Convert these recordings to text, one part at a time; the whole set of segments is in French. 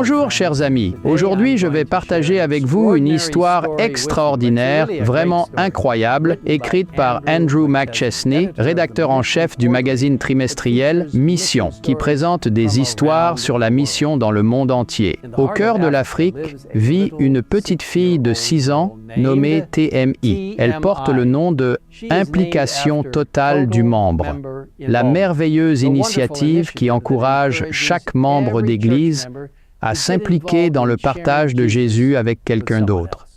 Bonjour chers amis, aujourd'hui je vais partager avec vous une histoire extraordinaire, vraiment incroyable, écrite par Andrew McChesney, rédacteur en chef du magazine trimestriel Mission, qui présente des histoires sur la mission dans le monde entier. Au cœur de l'Afrique vit une petite fille de 6 ans nommée TMI. Elle porte le nom de Implication totale du membre, la merveilleuse initiative qui encourage chaque membre d'Église à s'impliquer dans le partage de Jésus avec quelqu'un d'autre.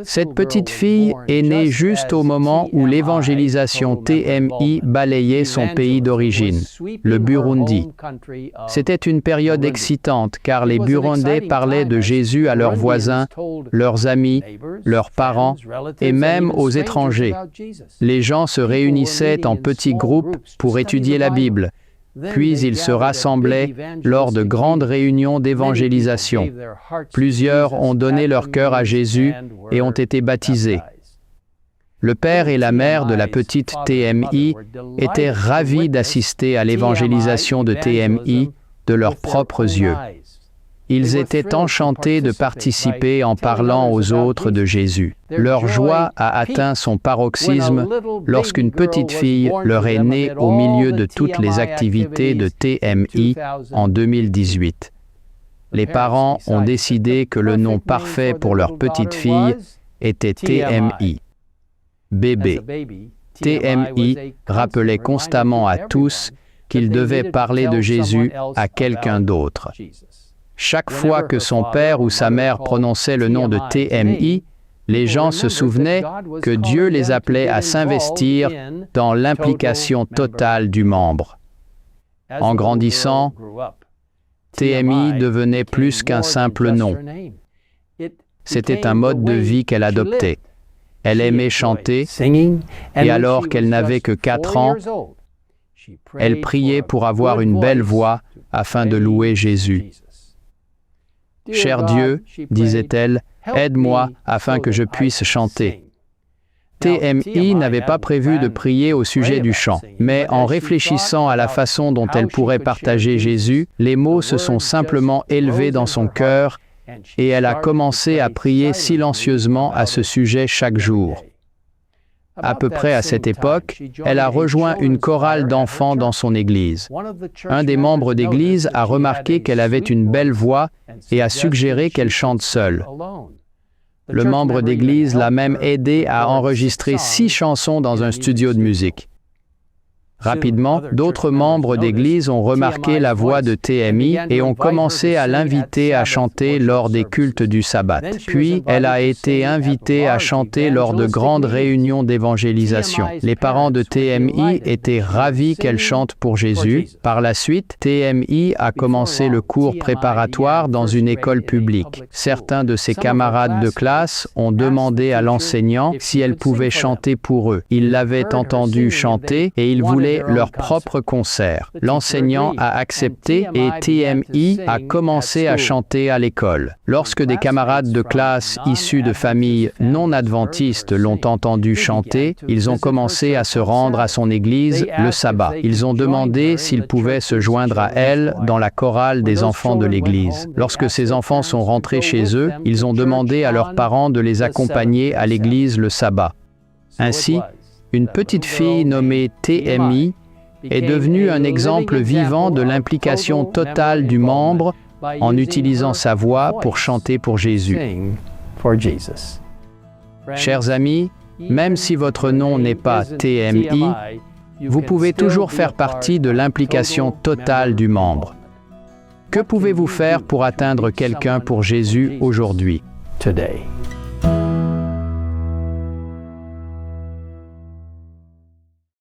Cette petite fille est née juste au moment où l'évangélisation TMI balayait son pays d'origine, le Burundi. C'était une période excitante car les Burundais parlaient de Jésus à leurs voisins, leurs amis, leurs parents et même aux étrangers. Les gens se réunissaient en petits groupes pour étudier la Bible. Puis ils se rassemblaient lors de grandes réunions d'évangélisation. Plusieurs ont donné leur cœur à Jésus et ont été baptisés. Le père et la mère de la petite TMI étaient ravis d'assister à l'évangélisation de TMI de leurs propres yeux. Ils étaient enchantés de participer en parlant aux autres de Jésus. Leur joie a atteint son paroxysme lorsqu'une petite fille leur est née au milieu de toutes les activités de TMI en 2018. Les parents ont décidé que le nom parfait pour leur petite fille était TMI. Bébé. TMI rappelait constamment à tous qu'ils devaient parler de Jésus à quelqu'un d'autre. Chaque fois que son père ou sa mère prononçait le nom de TMI, les gens se souvenaient que Dieu les appelait à s'investir dans l'implication totale du membre. En grandissant, TMI devenait plus qu'un simple nom. C'était un mode de vie qu'elle adoptait. Elle aimait chanter, et alors qu'elle n'avait que 4 ans, elle priait pour avoir une belle voix afin de louer Jésus. « Cher Dieu, disait-elle, aide-moi afin que je puisse chanter. » TMI n'avait pas prévu de prier au sujet du chant, mais en réfléchissant à la façon dont elle pourrait partager Jésus, les mots se sont simplement élevés dans son cœur et elle a commencé à prier silencieusement à ce sujet chaque jour. À peu près à cette époque, elle a rejoint une chorale d'enfants dans son église. Un des membres d'église a remarqué qu'elle avait une belle voix et a suggéré qu'elle chante seule. Le membre d'église l'a même aidée à enregistrer 6 chansons dans un studio de musique. Rapidement, d'autres membres d'église ont remarqué la voix de TMI et ont commencé à l'inviter à chanter lors des cultes du sabbat. Puis, elle a été invitée à chanter lors de grandes réunions d'évangélisation. Les parents de TMI étaient ravis qu'elle chante pour Jésus. Par la suite, TMI a commencé le cours préparatoire dans une école publique. Certains de ses camarades de classe ont demandé à l'enseignant si elle pouvait chanter pour eux. Ils l'avaient entendue chanter et ils voulaient leur propre concert. L'enseignant a accepté et TMI a commencé à chanter à l'école. Lorsque des camarades de classe issus de familles non adventistes l'ont entendu chanter, ils ont commencé à se rendre à son église le sabbat. Ils ont demandé s'ils pouvaient se joindre à elle dans la chorale des enfants de l'église. Lorsque ces enfants sont rentrés chez eux, ils ont demandé à leurs parents de les accompagner à l'église le sabbat. Ainsi, une petite fille nommée TMI est devenue un exemple vivant de l'implication totale du membre en utilisant sa voix pour chanter pour Jésus. Chers amis, même si votre nom n'est pas TMI, vous pouvez toujours faire partie de l'implication totale du membre. Que pouvez-vous faire pour atteindre quelqu'un pour Jésus aujourd'hui?